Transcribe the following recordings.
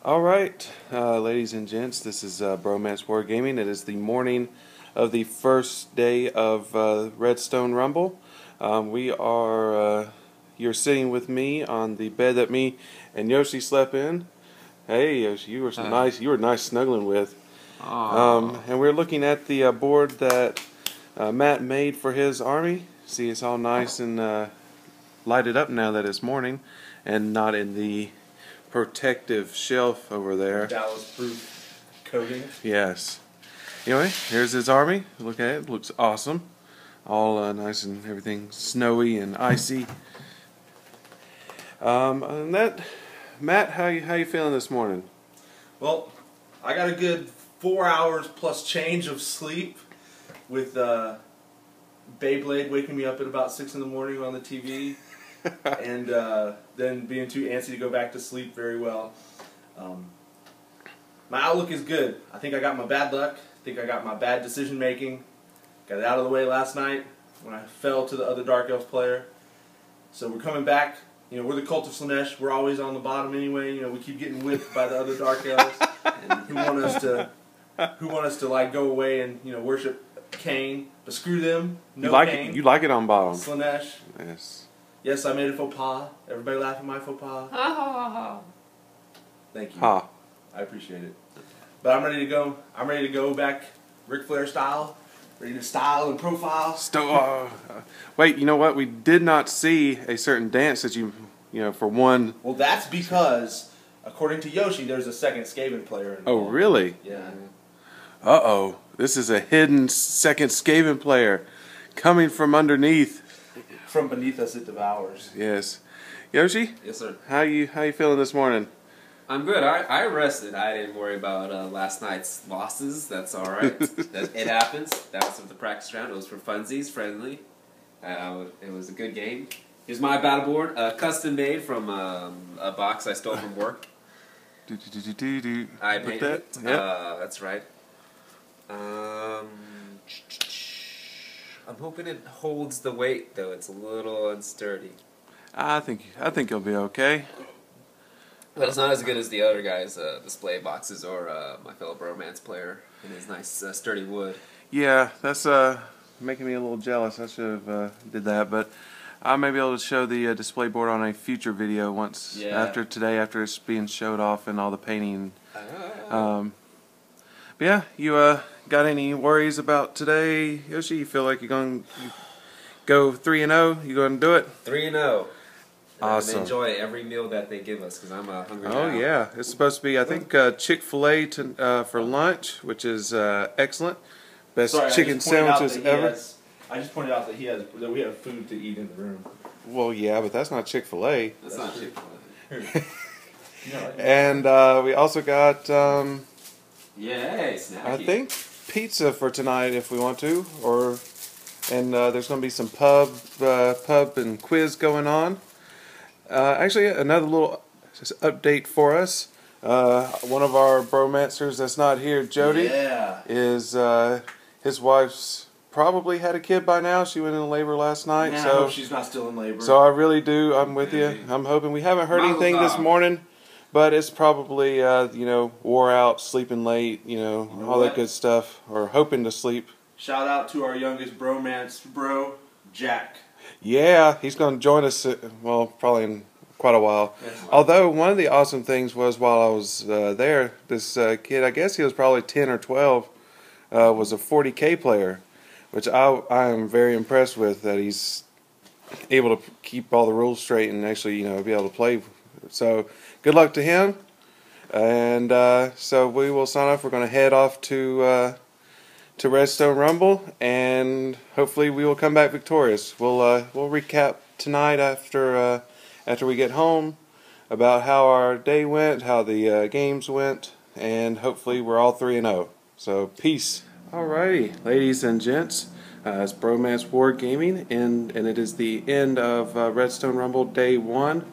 Alright, ladies and gents, this is Bromance WarGaming. It is the morning of the first day of Redstone Rumble. You're sitting with me on the bed that me and Yoshi slept in. Hey Yoshi, you were nice snuggling with. And we're looking at the board that Matt made for his army. See, it's all nice and lighted up now that it's morning and not in the protective shelf over there. Dallas-proof coating. Yes. Anyway, here's his army. Look at it. It looks awesome. All nice and everything snowy and icy. And that, Matt, how you feeling this morning? Well, I got a good 4 hours plus change of sleep with Beyblade waking me up at about 6 in the morning on the TV. And then being too antsy to go back to sleep very well. My outlook is good. I think I got my bad luck. I think I got my bad decision making. Got it out of the way last night when I fell to the other Dark Elves player. So we're coming back. You know, we're the Cult of Slanesh. We're always on the bottom anyway. You know, we keep getting whipped by the other Dark Elves who want us to like go away and worship Cain. But screw them. No Cain. You like it on bottom. Slanesh. Yes. Yes, I made a faux pas. Everybody laugh at my faux pas. Ha ha ha ha. Thank you. Ha. I appreciate it. But I'm ready to go. I'm ready to go back Ric Flair style. Ready to style and profile. Wait, you know what? We did not see a certain dance that for one. Well, that's because, according to Yoshi, there's a second Skaven player involved. Oh, really? Yeah. Uh-oh. This is a hidden second Skaven player coming from underneath. From beneath us it devours. Yes. Yoshi? Yes, sir. How you feeling this morning? I'm good. I rested. I didn't worry about last night's losses. That's all right. It happens. That was with the practice round. It was for funsies, friendly. It was a good game. Here's my battle board, custom made from a box I stole from work. I painted it. Yep. That's right. I'm hoping it holds the weight, though. It's a little unsturdy. I think you'll be okay. But it's not as good as the other guys' display boxes or my fellow Bromance player and his nice sturdy wood. Yeah, that's making me a little jealous. I should have did that, but I may be able to show the display board on a future video once after today, after it's being showed off and all the painting. But yeah, you got any worries about today, Yoshi? You feel like you're going to go 3-0? You going to do it? 3-0. Awesome. And enjoy every meal that they give us because I'm hungry now. Oh yeah, it's supposed to be, I think, Chick-fil-A for lunch, which is excellent. Best chicken sandwiches ever. I just pointed out that we have food to eat in the room. Well, yeah, but that's not Chick-fil-A. That's not Chick-fil-A. And we also got, yay, snacky. I think, pizza for tonight if we want to, and there's going to be some pub and quiz going on. Actually, another little update for us. One of our Bromancers that's not here, Jody, is his wife's probably had a kid by now. She went into labor last night. Man, so I hope she's not still in labor. So I really do. I'm with you. I'm hoping. We haven't heard anything this morning, but it's probably wore out, sleeping late, all that good stuff, or hoping to sleep. Shout out to our youngest Bromance bro, Jack. Yeah, he's going to join us, well, probably in quite a while. Although, one of the awesome things was while I was there, this kid, I guess he was probably 10 or 12, was a 40K player, which I am very impressed with, that he's able to keep all the rules straight and actually, be able to play. So, good luck to him. And so we will sign off. We're going to head off to Redstone Rumble, and hopefully we will come back victorious. We'll recap tonight after we get home about how our day went, how the games went, and hopefully we're all 3-0. So peace. Alrighty, ladies and gents, it's Bromance WarGaming, and it is the end of Redstone Rumble Day 1.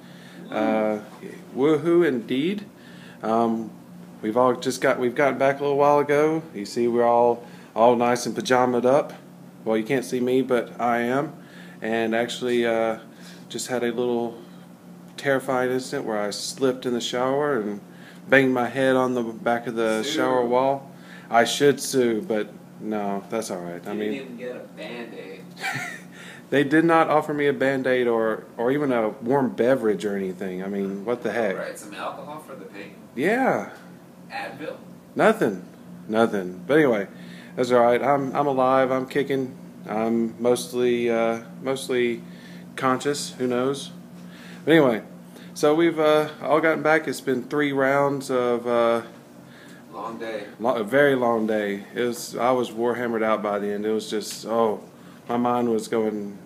Woohoo indeed. We've gotten back a little while ago. You see, we're all nice and pajamaed up. Well, you can't see me, but I am. And actually just had a little terrifying incident where I slipped in the shower and banged my head on the back of the shower wall. I should sue, but no, that's all right. I mean, didn't even get a Band-Aid. they did not offer me a Band-Aid or even a warm beverage or anything. I mean, what the heck? Right, some alcohol for the pain. Yeah. Advil? Nothing. But anyway, that's all right. I'm alive. I'm kicking. I'm mostly conscious. Who knows? But anyway, so we've all gotten back. It's been 3 rounds of long day. A very long day. I was warhammered out by the end. It was just my mind was going,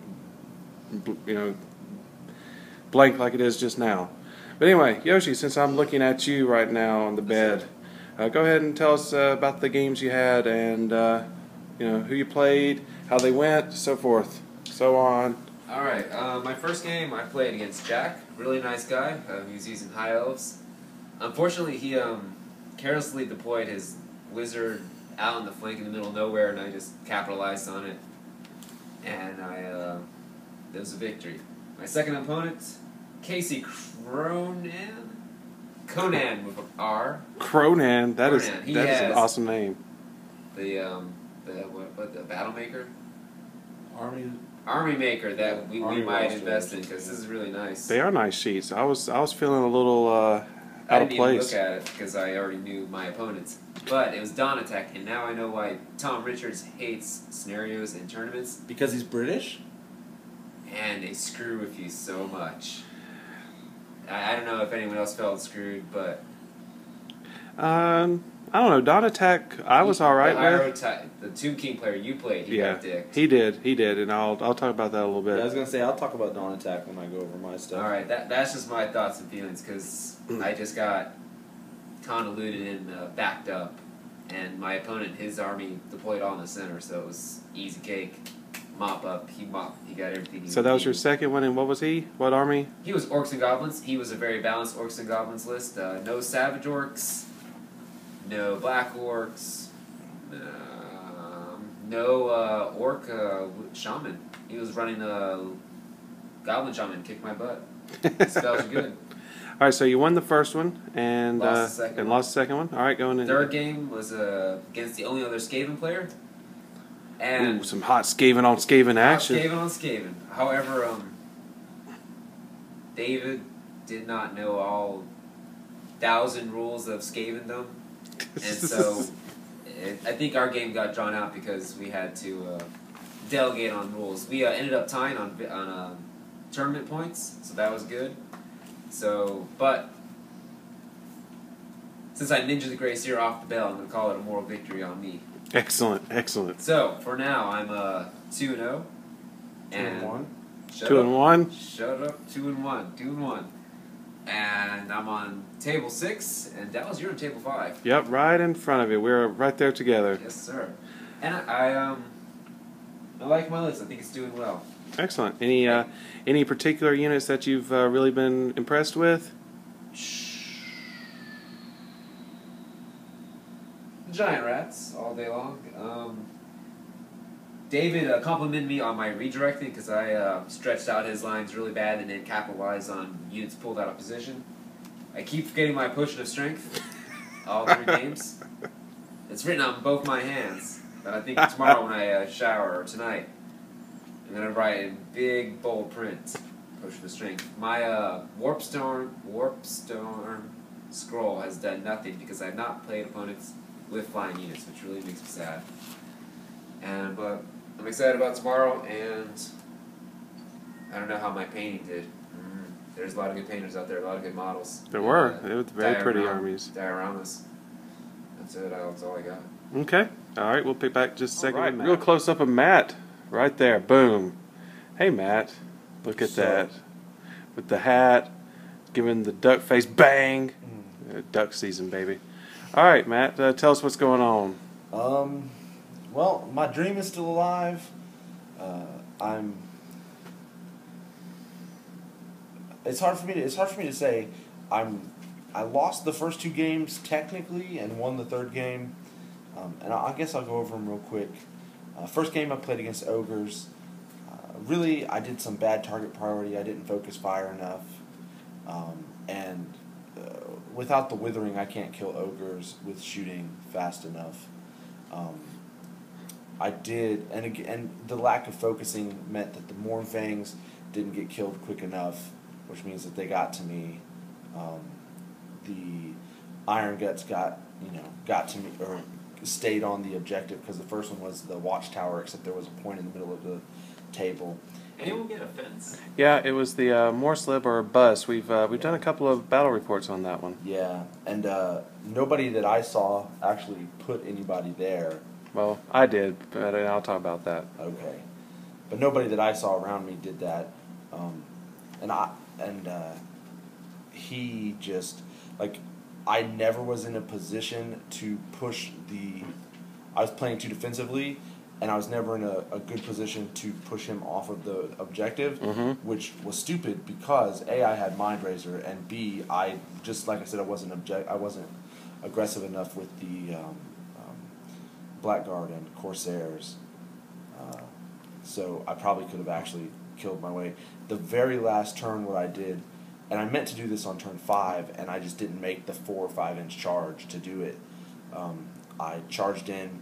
blank like it is just now. But anyway, Yoshi, since I'm looking at you right now on the bed, go ahead and tell us about the games you had and who you played, how they went, so forth, so on. All right. My first game I played against Jack. Really nice guy. He was using high elves. Unfortunately, he carelessly deployed his wizard out in the flank in the middle of nowhere, and I just capitalized on it. And it was a victory. My second opponent, Casey Conan with an R. Cronan, that is Conan. that is an awesome name. The Battle Maker? Army Maker that we might invest in, Rosters. because this is really nice. They are nice sheets. I was feeling a little out of place. I didn't even look at it because I already knew my opponents. But it was Dawn Attack, and now I know why Tom Richards hates scenarios and tournaments. Because he's British? And they screw with you so much. I don't know if anyone else felt screwed, but I don't know. Dawn Attack, I was all right with. The Tomb King player you played, he got dicked. He did, and I'll talk about that a little bit. Yeah, I was gonna say I'll talk about Dawn Attack when I go over my stuff. All right, that's just my thoughts and feelings, because I just got convoluted and backed up, and my opponent, his army deployed all in the center, so it was easy cake. Mop up, he got everything he So that was your needed. second one, and what was he? What army? He was Orcs and Goblins. He was a very balanced Orcs and Goblins list. No Savage Orcs, no Black Orcs, no Orc Shaman. He was running a Goblin Shaman, kicked my butt. Spells are good. All right, so you won the first one and Lost the second lost the second one. All right, going in. Third game was against the only other Skaven player. And Ooh, some hot Skaven on Skaven action. Skaven on Skaven. However, David did not know all 1,000 rules of Skavendom, and so I think our game got drawn out because we had to delegate on rules. We ended up tying on tournament points, so that was good. So, but since I ninja the Gracier off the bell, I'm going to call it a moral victory on me. Excellent. So, for now, I'm 2-0. 2-1. 2-1. Shut up. 2-1. And I'm on table 6, and Dallas, you're on table 5. Yep, right in front of you. We're right there together. Yes, sir. And I like my list. I think it's doing well. Excellent. Any particular units that you've really been impressed with? Giant rats all day long. David complimented me on my redirecting because I stretched out his lines really bad and then capitalized on units pulled out of position. I keep forgetting my potion of strength all 3 games. It's written on both my hands, but I think tomorrow when I shower, or tonight, I'm going to write in big bold print, potion of strength. My Warpstorm scroll has done nothing because I've not played opponents with flying units, which really makes me sad. But I'm excited about tomorrow, and I don't know how my painting did. There's a lot of good painters out there, a lot of good models. There were. They were very pretty armies. Dioramas. That's it. That's all I got. Okay. All right. We'll pick back just a second. All right, Real close up of Matt. Right there. Boom. Hey, Matt. Look at So- that. With the hat, giving the duck face bang. Duck season, baby. All right, Matt. Tell us what's going on. Well, my dream is still alive. It's hard for me to say. I lost the first 2 games technically and won the 3rd game. And I guess I'll go over them real quick. First game I played against Ogres. Really, I did some bad target priority. I didn't focus fire enough. And without the withering, I can't kill ogres with shooting fast enough. I did, and the lack of focusing meant that the Mornfangs didn't get killed quick enough, which means that they got to me. The Iron Guts got to me, or stayed on the objective, because the first one was the watchtower, except there was a point in the middle of the table. Anyone get a fence? Yeah, it was the Morse Lib or Bus. We've done a couple of battle reports on that one. Yeah, and nobody that I saw actually put anybody there. Well, I did, but I'll talk about that. Okay, but nobody that I saw around me did that, and he just, like, I never was in a position to push the. I was playing too defensively, and I was never in a good position to push him off of the objective, which was stupid because A, I had Mind Razor, and B, I just, like I said, I wasn't aggressive enough with the Blackguard and Corsairs, so I probably could have actually killed my way. The very last turn, what I did, and I meant to do this on turn 5, and I just didn't make the 4 or 5 inch charge to do it. I charged in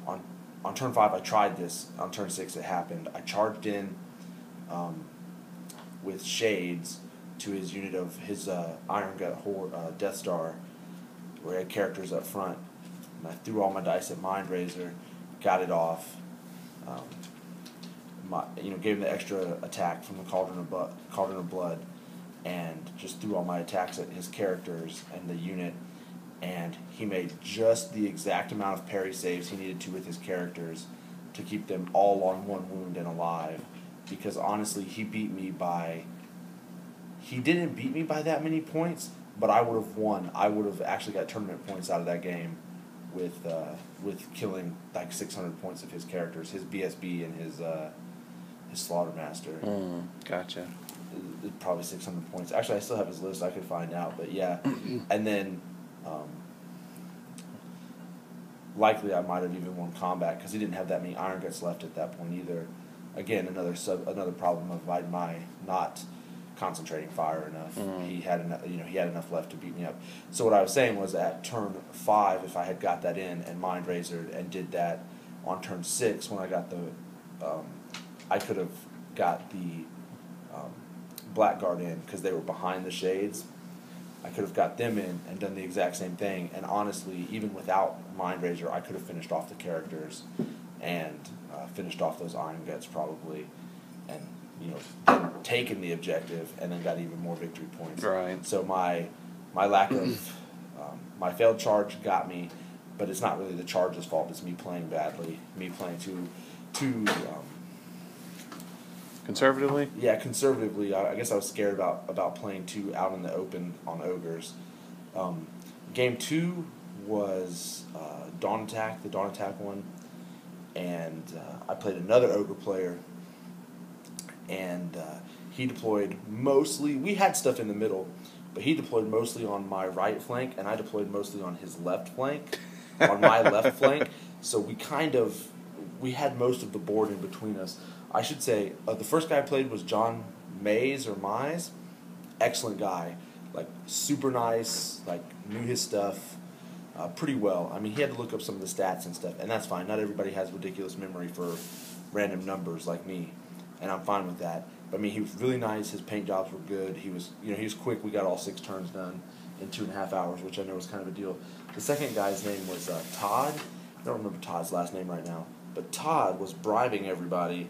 on turn 5. I tried this. On turn 6, it happened. I charged in with Shades to his unit of his Iron Gut Death Star, where he had characters up front. And I threw all my dice at Mind Razor, got it off. Gave him the extra attack from the Cauldron of Blood, and just threw all my attacks at his characters and the unit. And he made just the exact amount of parry saves he needed to with his characters to keep them all on 1 wound and alive. Because honestly, he didn't beat me by that many points, but I would have won. I would have actually got tournament points out of that game with killing like 600 points of his characters, his BSB and his Slaughtermaster. Gotcha. Probably 600 points. Actually, I still have his list. I could find out, but yeah. And then likely I might have even won combat because he didn't have that many Iron Guts left at that point either. Again, another problem of my not concentrating fire enough. He had enough left to beat me up. So what I was saying was at turn 5, if I had got that in and Mind Razored and did that on turn 6 when I got the, I could have got the Blackguard in because they were behind the Shades. I could have got them in and done the exact same thing. And honestly, even without Mind Razor, I could have finished off the characters and finished off those Iron Guts probably, and then taken the objective and then got even more victory points. Right. So my lack of my failed charge got me, but it's not really the charge's fault. It's me playing badly. Me playing too. Conservatively? Yeah, conservatively. I guess I was scared about playing too out in the open on ogres. Game 2 was Dawn Attack, the Dawn Attack one, and I played another ogre player, and he deployed mostly. We had stuff in the middle, but he deployed mostly on my right flank, and I deployed mostly on his left flank, on my left flank. So we had most of the board in between us. I should say, the first guy I played was John Mays or Mize. Excellent guy. Like, super nice, like, knew his stuff pretty well. I mean, he had to look up some of the stats and stuff, and that's fine. Not everybody has ridiculous memory for random numbers like me, and I'm fine with that. But, I mean, he was really nice. His paint jobs were good. He was quick. We got all 6 turns done in 2.5 hours, which I know was kind of a deal. The second guy's name was Todd. I don't remember Todd's last name right now. But Todd was bribing everybody.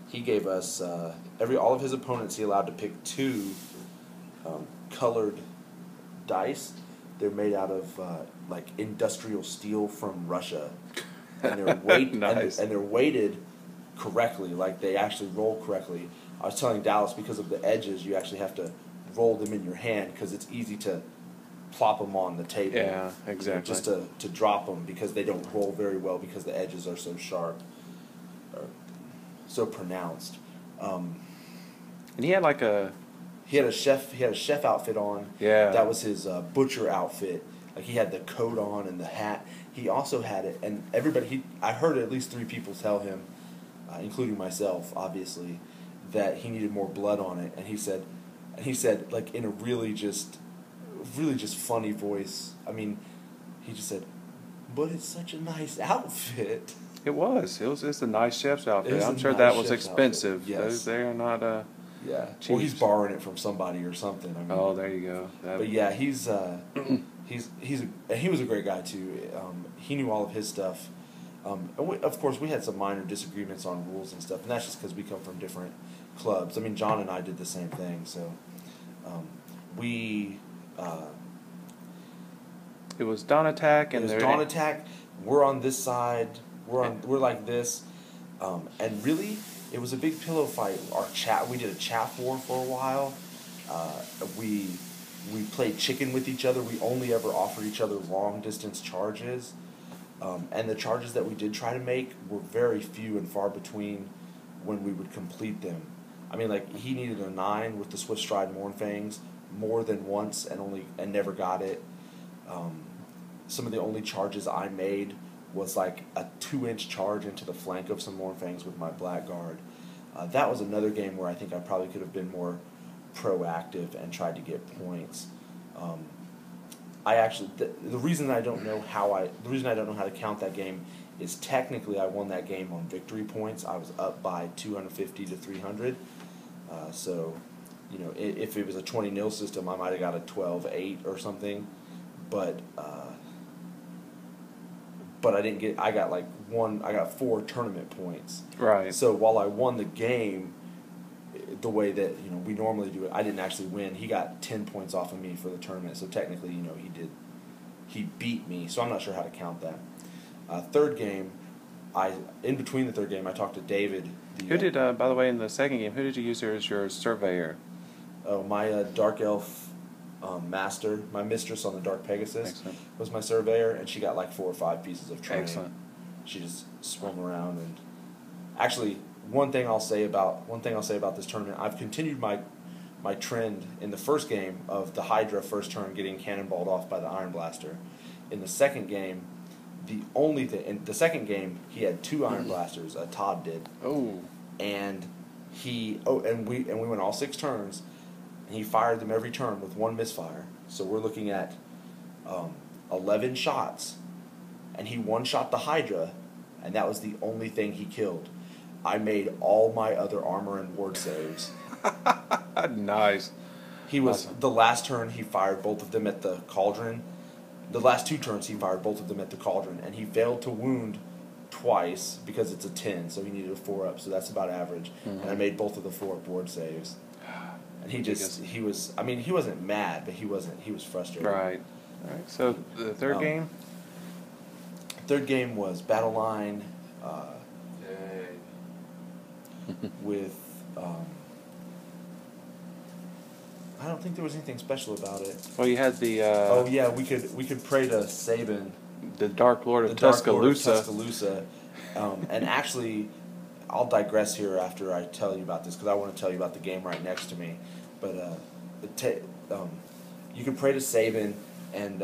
He gave us all of his opponents. He allowed to pick 2 colored dice. They're made out of like industrial steel from Russia, and they're nice. and they're weighted correctly. Like they actually roll correctly. I was telling Dallas because of the edges, you actually have to roll them in your hand because it's easy to plop them on the table. Yeah, exactly. Just to drop them because they don't roll very well because the edges are so sharp. So pronounced. And he had like a chef outfit on. Yeah. That was his butcher outfit. Like he had the coat on and the hat. He also had it, and I heard at least 3 people tell him, including myself, obviously, that he needed more blood on it. And he said like in a really just really just funny voice. I mean, he just said, "But it's such a nice outfit." It was. It's a nice chef's outfit. I'm sure nice that was chef's expensive. outfit. Yes. Those they are not. Yeah. Cheap. Well, he's borrowing it from somebody or something. I mean, Oh, there you go. but yeah, he was a great guy too. He knew all of his stuff. Of course, we had some minor disagreements on rules and stuff, and that's just because we come from different clubs. I mean, John and I did the same thing, so we. It was Dawn Attack, and it was Dawn Attack. We're on this side. We're like this, and really, it was a big pillow fight. We did a chat war for a while. We played chicken with each other. We only ever offered each other long distance charges, and the charges that we did try to make were very few and far between when we would complete them. I mean, like, he needed a 9 with the Swift Stride Mournfangs more than once and never got it. Some of the only charges I made was like a 2-inch charge into the flank of some Mournfangs with my Blackguard. That was another game where I think I probably could have been more proactive and tried to get points. The reason I don't know how to count that game is technically I won that game on victory points. I was up by 250 to 300. So, you know, if it was a 20-0 system, I might have got a 12-8 or something. But I didn't get. I got 4 tournament points. Right. So while I won the game, the way that we normally do it, I didn't actually win. He got 10 points off of me for the tournament. So technically, he beat me. So I'm not sure how to count that. Third game, in between the third game, I talked to David. Who did, by the way, in the second game, who did you use as your surveyor? Oh, my Dark Elf master, my mistress on the Dark Pegasus. Excellent. Was my surveyor, and she got like 4 or 5 pieces of training. Excellent. She just swung around, and actually, one thing I'll say about this tournament, I've continued my trend in the first game of the Hydra first turn getting cannonballed off by the Iron Blaster. In the second game, in the second game he had 2 Iron Blasters. Todd did. Oh. And we went all 6 turns. And he fired them every turn with 1 misfire. So we're looking at 11 shots. And he 1-shot the Hydra, and that was the only thing he killed. I made all my other armor and ward saves. Nice. The last turn he fired both of them at the cauldron. The last 2 turns he fired both of them at the cauldron, and he failed to wound twice because it's a 10, so he needed a 4-up, so that's about average. Mm-hmm. And I made both of the 4-up ward saves. And he wasn't mad, but he was frustrated. Right. All right. So the third game? Third game was Battle Line with I don't think there was anything special about it. Well, you had the we could pray to Sabin, the Dark Lord of Tuscaloosa. And actually, I'll digress here after I tell you about this because I want to tell you about the game right next to me. But you could pray to Sabin and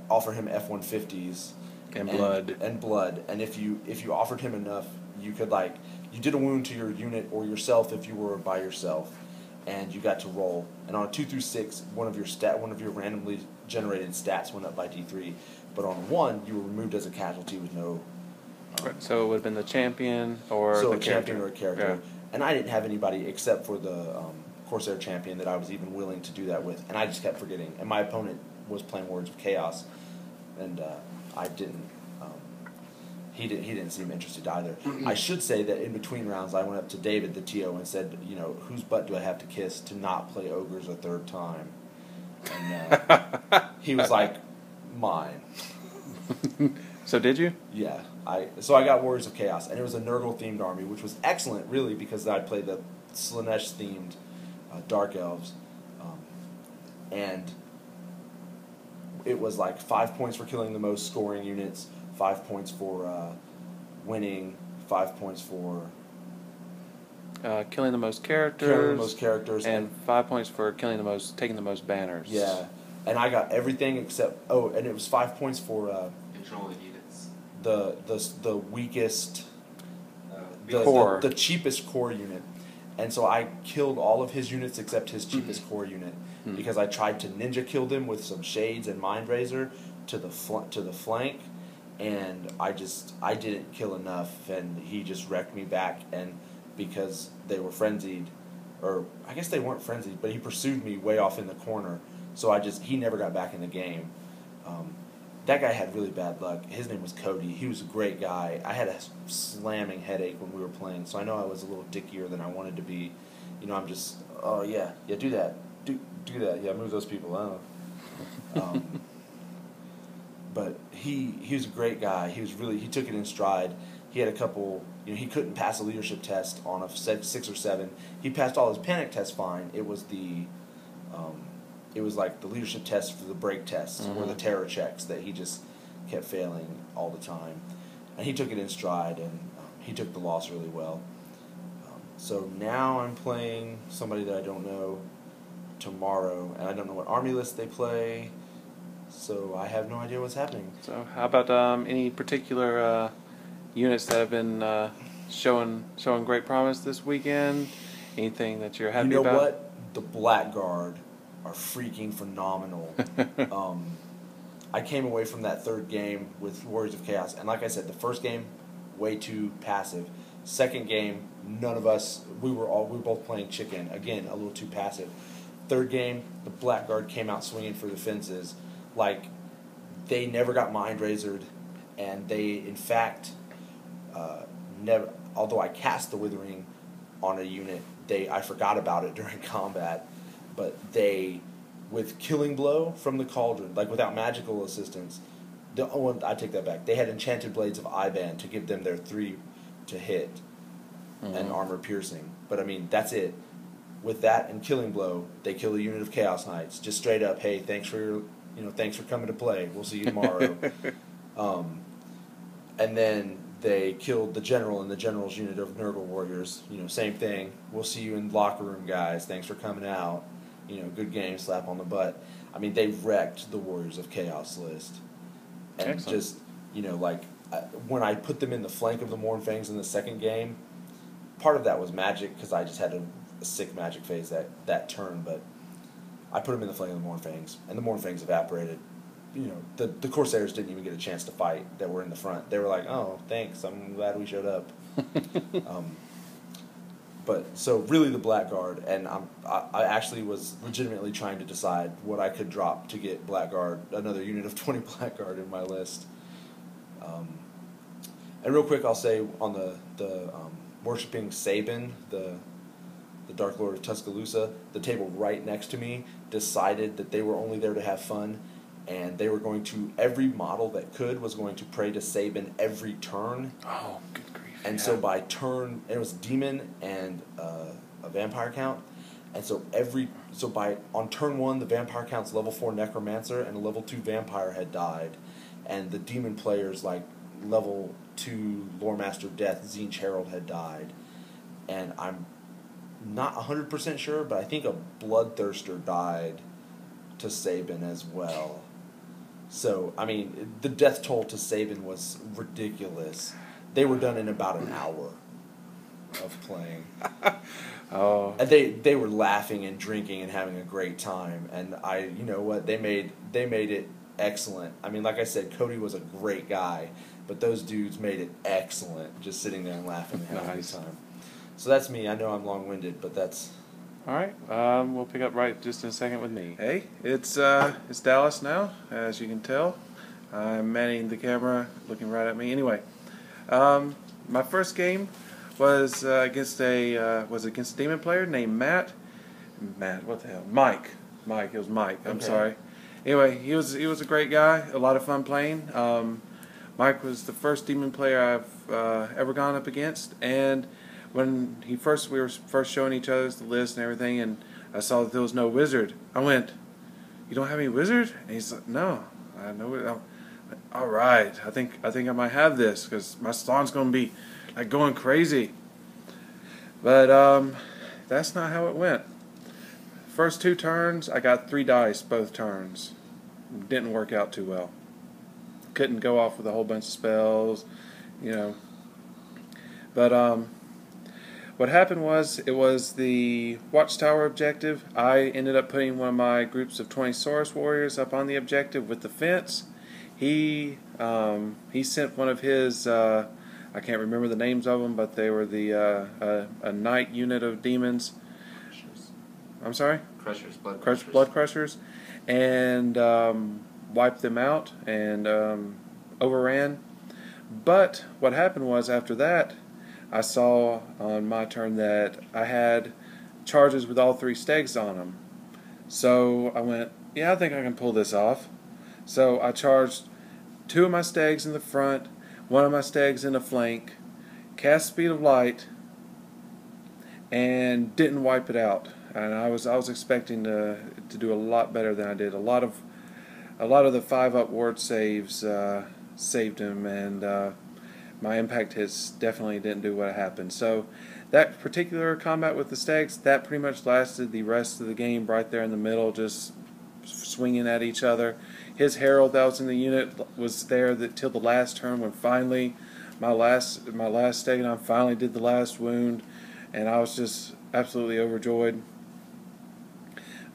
offer him F-150s and blood. And if you offered him enough, you could you did a wound to your unit or yourself if you were by yourself, and you got to roll. And on a 2 through 6, one of your randomly generated stats went up by D3. But on 1, you were removed as a casualty with no. Right. So it would have been the champion or the champion or a character. Yeah. And I didn't have anybody except for the Corsair champion that I was even willing to do that with, and I just kept forgetting. And my opponent was playing Words of Chaos, and I didn't. He didn't seem interested either. I should say that in between rounds, I went up to David, the TO, and said, whose butt do I have to kiss to not play Ogres a 3rd time? And he was like, mine. So did you? Yeah. So I got Warriors of Chaos, and it was a Nurgle-themed army, which was excellent, really, because I played the Slanesh-themed Dark Elves. And it was 5 points for killing the most scoring units, 5 points for winning, 5 points for killing the most characters, and 5 points for taking the most banners. Yeah, and I got everything except and it was 5 points for controlling units. The weakest, core, the cheapest core unit, And so I killed all of his units except his cheapest core unit because I tried to ninja kill them with some shades and mind razor to the flank, and I didn't kill enough, and he just wrecked me back. And because they were frenzied, or I guess they weren't frenzied, but he pursued me way off in the corner, so he never got back in the game. That guy had really bad luck. His name was Cody. He was a great guy. I had a slamming headache when we were playing, so I know I was a little dickier than I wanted to be. You know, I'm just, oh yeah, do that, do that, yeah, move those people. But he was a great guy. He took it in stride. He had a couple, he couldn't pass a leadership test on a 6 or 7. He passed all his panic tests fine. It was like the leadership test for the break tests or the terror checks that he just kept failing all the time. And he took it in stride, and he took the loss really well. So now I'm playing somebody that I don't know tomorrow, and I don't know what army list they play, so I have no idea what's happening. So how about any particular units that have been showing great promise this weekend? Anything that you're happy about? You know what? The Blackguard are freaking phenomenal. I came away from that third game with Warriors of Chaos, and like I said, the first game, way too passive. Second game, none of us, we were both playing chicken. Again, a little too passive. Third game, the Blackguard came out swinging for the fences. Like, they never got mind razored, and they, in fact, never. Although I cast the Withering on a unit, I forgot about it during combat. But they, with Killing Blow from the Cauldron, like without magical assistance, I take that back. They had Enchanted Blades of Iban to give them their 3 to hit and armor piercing. But I mean, that's it. With that and Killing Blow, they kill a unit of Chaos Knights. Just straight up, hey, thanks for coming to play. We'll see you tomorrow. And then they killed the General and the General's unit of Nurgle Warriors. Same thing. We'll see you in locker room, guys. Thanks for coming out. Good game, slap on the butt. I mean, they wrecked the Warriors of Chaos list. And excellent. Just, when I put them in the flank of the Mournfangs in the second game, part of that was magic, because I just had a sick magic phase that turn, but I put them in the flank of the Mournfangs, and the Mournfangs evaporated. The Corsairs didn't even get a chance to fight that were in the front. They were like, oh, thanks, I'm glad we showed up. But so really the Blackguard, and I actually was legitimately trying to decide what I could drop to get Blackguard, another unit of 20 Blackguard in my list. And real quick, I'll say on the worshipping Sabin, the Dark Lord of Tuscaloosa, the table right next to me decided that they were only there to have fun, and they were going to, every model that was going to pray to Sabin every turn. Oh, good grief. And so by turn, it was demon and a vampire count. And so on turn 1, the vampire count's level 4 necromancer and a level 2 vampire had died. And the demon players, like level 2 lore master death, Zinch Herald, had died. And I'm not 100% sure, but I think a bloodthirster died to Sabin as well. So, I mean, the death toll to Sabin was ridiculous. They were done in about an hour of playing. Oh. And they were laughing and drinking and having a great time. And you know what? They made it excellent. I mean, like I said, Cody was a great guy, but those dudes made it excellent. Just sitting there and laughing and having a good time. So that's me. I know I'm long-winded, but that's. All right. We'll pick up right just in a second with me. Hey, it's Dallas now, as you can tell. I'm manning the camera, looking right at me. Anyway. My first game was against a demon player named Matt. What the hell? Mike. It was Mike. I'm sorry. Anyway, he was a great guy. A lot of fun playing. Mike was the first demon player I've ever gone up against, and when we were first showing each other the list and everything, and I saw that there was no wizard, I went, "You don't have any wizard?" And he's like, "No, I have no wizard." All right, I think I might have this, because my spawn's gonna be like going crazy. But that's not how it went. First 2 turns, I got 3 dice both turns. Didn't work out too well. Couldn't go off with a whole bunch of spells, But what happened was, it was the Watchtower objective. I ended up putting one of my groups of 20 Saurus warriors up on the objective with the fence. He sent one of his, I can't remember the names of them, but they were the a knight unit of demons. Crushers. I'm sorry? Crushers, blood crushers. Blood crushers, and wiped them out and overran. But what happened was, after that, I saw on my turn that I had charges with all 3 stegs on them. So I went, yeah, I think I can pull this off. So I charged 2 of my stegs in the front, 1 of my stegs in the flank, cast Speed of Light, and didn't wipe it out. And I was expecting to do a lot better than I did. A lot of the 5-up ward saves saved him, and my impact hits definitely didn't do what happened. So that particular combat with the stags, that pretty much lasted the rest of the game, right there in the middle, just swinging at each other. His herald that was in the unit was there till the last turn, when finally my last Stegodon finally did the last wound, and I was just absolutely overjoyed.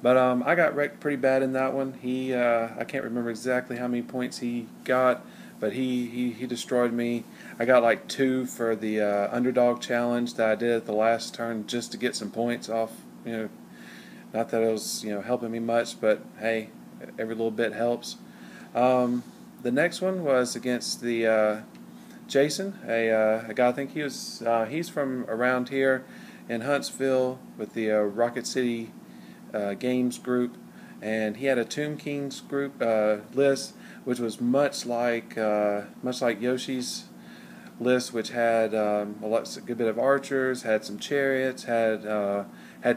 But I got wrecked pretty bad in that one. I can't remember exactly how many points he got, but he destroyed me. I got like 2 for the underdog challenge that I did at the last turn, just to get some points off. Not that it was helping me much, but hey, every little bit helps. The next one was against the Jason, a guy. I think he's from around here in Huntsville with the Rocket City Games group, and he had a Tomb Kings group list, which was much like Yoshi's list, which had a good bit of archers, had some chariots, had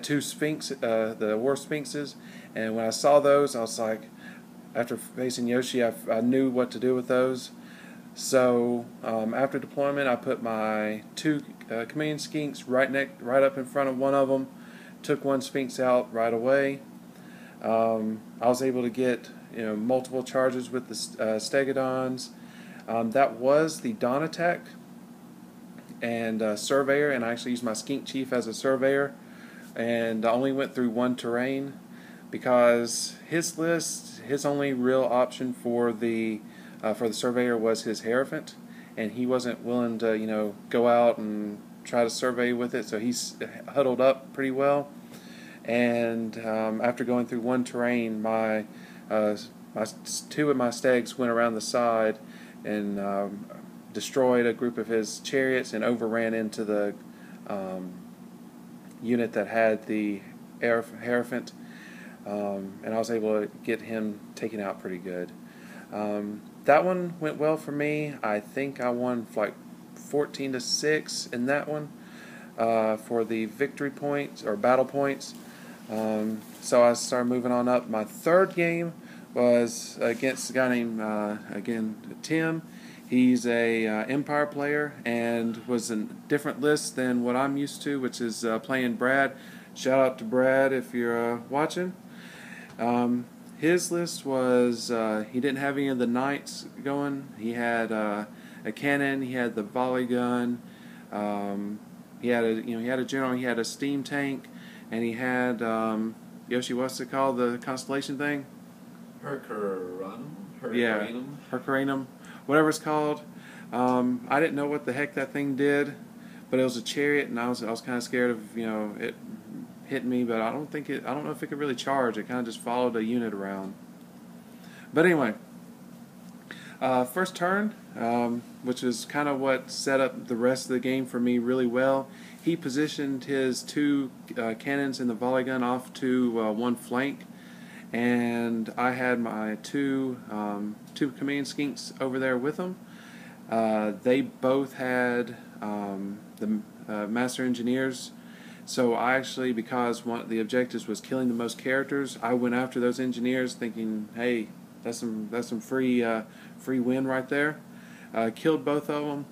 2 sphinx, the war sphinxes. And when I saw those, I was like, after facing Yoshi, I knew what to do with those. So after deployment, I put my 2 chameleon skinks right up in front of one of them, took 1 sphinx out right away. I was able to get multiple charges with the Stegodons. That was the Dawn attack and Surveyor, and I actually used my Skink Chief as a Surveyor, and I only went through 1 terrain because his only real option for the Surveyor was his Hierophant, and he wasn't willing to go out and try to survey with it, so he's huddled up pretty well. And after going through 1 terrain, my 2 of my stags went around the side and destroyed a group of his chariots and overran into the unit that had the Hierophant, and I was able to get him taken out pretty good. That one went well for me. I think I won like 14-6 in that one for the victory points or battle points. So I started moving on up. My 3rd game was against a guy named Tim. He's a Empire player and was a different list than what I'm used to, which is playing Brad. Shout out to Brad if you're watching. His list was he didn't have any of the knights going. He had a cannon. He had the volley gun. He had a general. He had a steam tank, and he had Yoshi. What's it called? The constellation thing. Hercuranum, whatever it's called. I didn't know what the heck that thing did, but it was a chariot, and I was kind of scared of it hitting me. But I don't know if it could really charge. It kind of just followed a unit around. But anyway, first turn, which is kind of what set up the rest of the game for me really well. He positioned his 2 cannons and the volley gun off to 1 flank, and I had my 2 chameleon skinks over there with them. They both had the master engineers, so I actually, because one of the objectives was killing the most characters, I went after those engineers, thinking, hey, that's some free win right there. Killed both of them.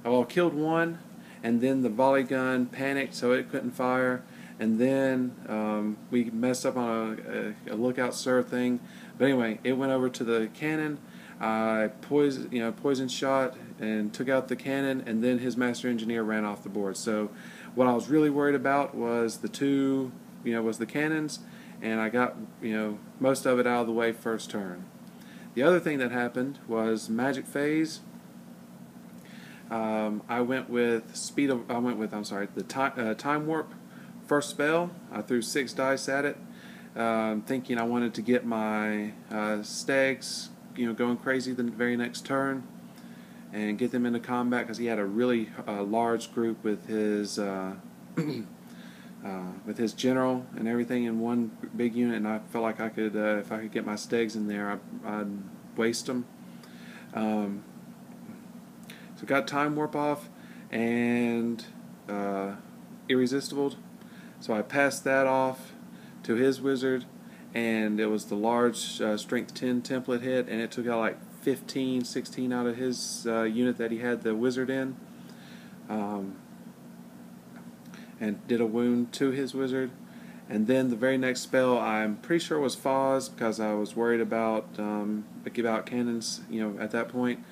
Well, killed 1. And then the volley gun panicked, so it couldn't fire. And then we messed up on a lookout sir thing. But anyway, it went over to the cannon. I poison shot and took out the cannon, and then his master engineer ran off the board. So What I was really worried about was the cannons, and I got, most of it out of the way first turn. The other thing that happened was magic phase. I went with the time warp first spell. I threw 6 dice at it, thinking I wanted to get my stags, going crazy the very next turn, and get them into combat because he had a really large group with his general and everything in one big unit, and I felt like I could, if I could get my stags in there, I'd waste them. So got time warp off and irresistible. So I passed that off to his wizard, and it was the large strength 10 template hit, and it took out like 15, 16 out of his unit that he had the wizard in, and did a wound to his wizard. And then the very next spell, I'm pretty sure it was Foz, because I was worried about cannons, at that point.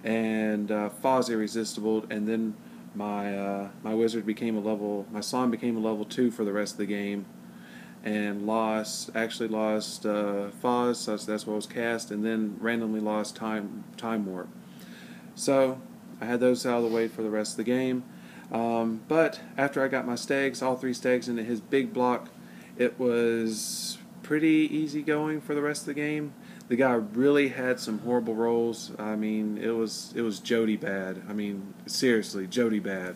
And Foz irresistible, and then my wizard became my Slime became a level 2 for the rest of the game, and lost Foz, so that's what was cast, and then randomly lost time warp. So I had those out of the way for the rest of the game. But after I got my stags, all 3 stags into his big block, it was pretty easy going for the rest of the game. The guy really had some horrible rolls. I mean, it was Jody bad. I mean, seriously, Jody bad.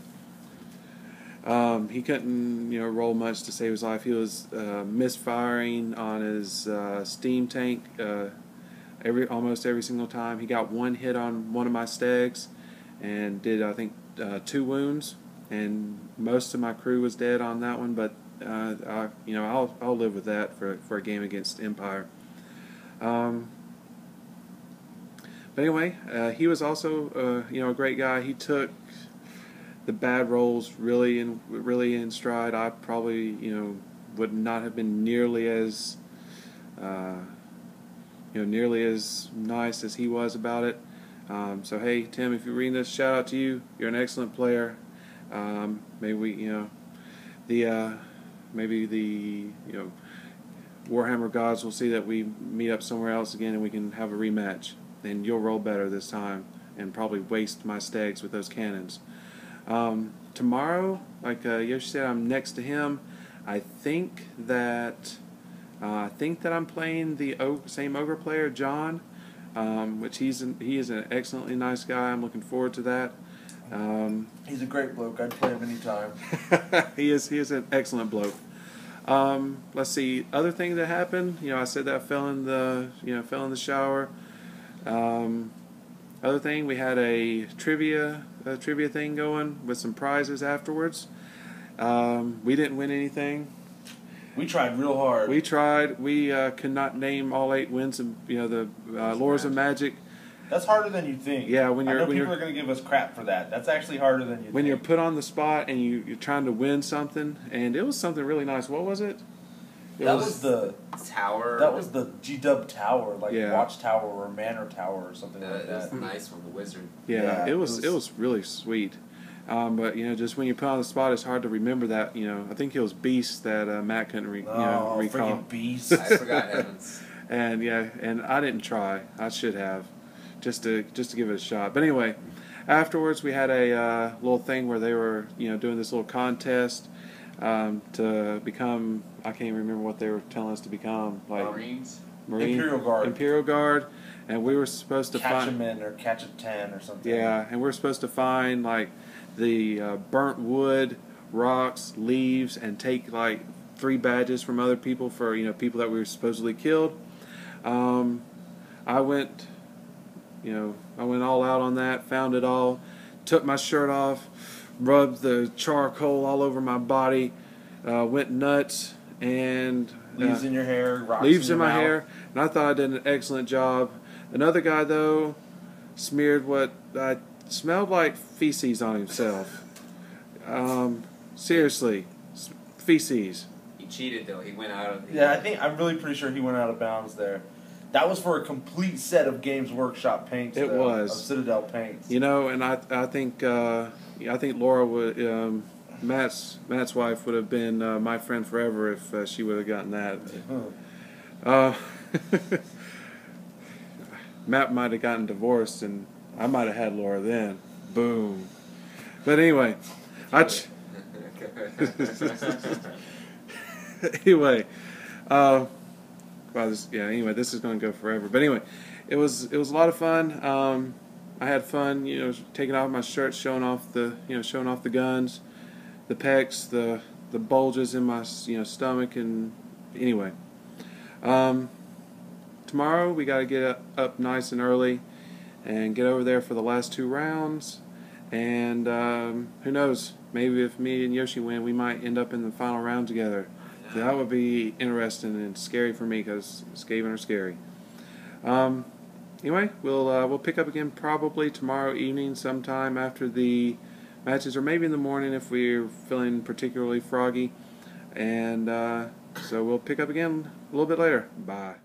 He couldn't, roll much to save his life. He was misfiring on his steam tank almost every single time. He got 1 hit on one of my stags and did, I think, 2 wounds. And most of my crew was dead on that one. But I'll live with that for a game against Empire. But anyway, he was also, a great guy. He took the bad rolls really in stride. I probably, would not have been nearly as, nearly as nice as he was about it. So hey, Tim, if you're reading this, shout out to you. You're an excellent player. Maybe we, maybe the, Warhammer gods will see that we meet up somewhere else again and we can have a rematch, and you'll roll better this time and probably waste my stags with those cannons. Tomorrow, like Yoshi said, I'm next to him. I think that I'm playing the same ogre player, John, which he is an excellently nice guy. I'm looking forward to that. He's a great bloke. I'd play him anytime. He is an excellent bloke. Let's see. Other thing that happened. I said that I fell in the shower. Other thing, we had a trivia thing going with some prizes afterwards. We didn't win anything. We tried real hard. We tried. We could not name all 8 wins of the Lures of Magic. That's harder than you think. Yeah, I know people are going to give us crap for that. That's actually harder than you think. When you're put on the spot and you're trying to win something, and it was something really nice. What was it? That was the tower. That was the G-Dub Tower, like Yeah. Watchtower or Manor Tower or something like It was that. nice from the wizard. Yeah, it was really sweet. But just when you put on the spot, it's hard to remember that. I think it was Beast that Matt couldn't recall. Freaking Beast! I forgot Evans. And and I didn't try. I should have, just to give it a shot. But anyway, afterwards we had a little thing where they were doing this little contest to become. I can't even remember what they were telling us to become. Like Marine Imperial Guard, and we were supposed to catch a men or catch a 10 or something. Yeah, and we're supposed to find like the burnt wood, rocks, leaves, and take like 3 badges from other people for people that we were supposedly killed. I went all out on that, found it all, took my shirt off, rubbed the charcoal all over my body, went nuts, and leaves in your hair, rocks leaves in in your my mouth. hair, and I thought I did an excellent job. Another guy though smeared what I smelled like feces on himself. Seriously, feces. He cheated though. He went out of. I'm really pretty sure he went out of bounds there. That was for a complete set of Games Workshop paints. It was of Citadel paints. And I think Laura would Matt's wife would have been my friend forever if she would have gotten that. Matt might have gotten divorced, and I might have had Laura then. Boom. But anyway, anyway, wow, anyway, this is going to go forever. But anyway, it was a lot of fun. I had fun, taking off my shirt, showing off the guns, the pecs, the bulges in my stomach, and anyway. Tomorrow we got to get up nice and early and get over there for the last 2 rounds. And who knows? Maybe if me and Yoshi win, we might end up in the final round together. That would be interesting and scary for me because Skaven are scary. Anyway, we'll pick up again probably tomorrow evening sometime after the matches, or maybe in the morning if we're feeling particularly froggy. And so we'll pick up again a little bit later. Bye.